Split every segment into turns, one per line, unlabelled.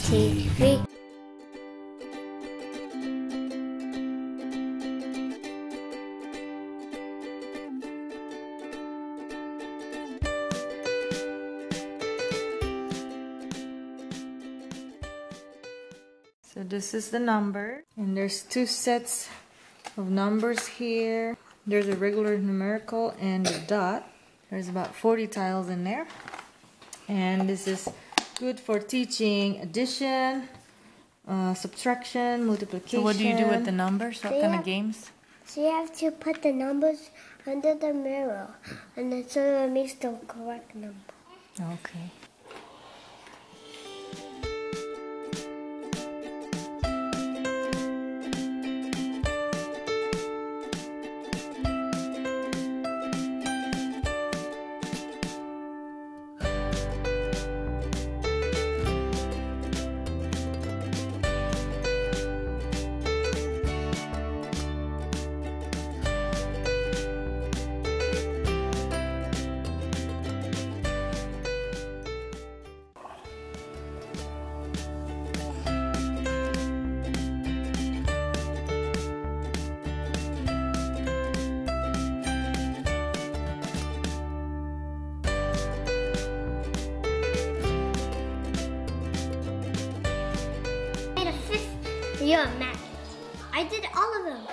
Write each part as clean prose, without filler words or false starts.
2, 3.
So this is the number, and there's 2 sets of numbers here. There's a regular numerical and a dot. There's about 40 tiles in there. And this is good for teaching addition, subtraction, multiplication.
So what do you do with the numbers? What kind of games?
So you have to put the numbers under the mirror, and then so it makes the correct number.
Okay.
You're a Mac. I did all of them.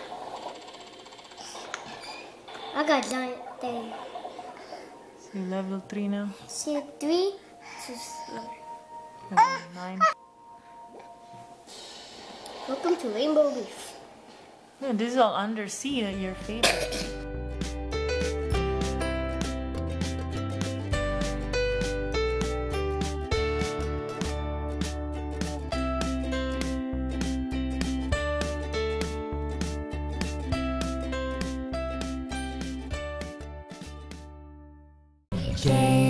I got a giant thing.
So you're level 3 now?
See 3 to
Level 9.
Welcome to Rainbow Reef.
No, this is all undersea, your favorite.
J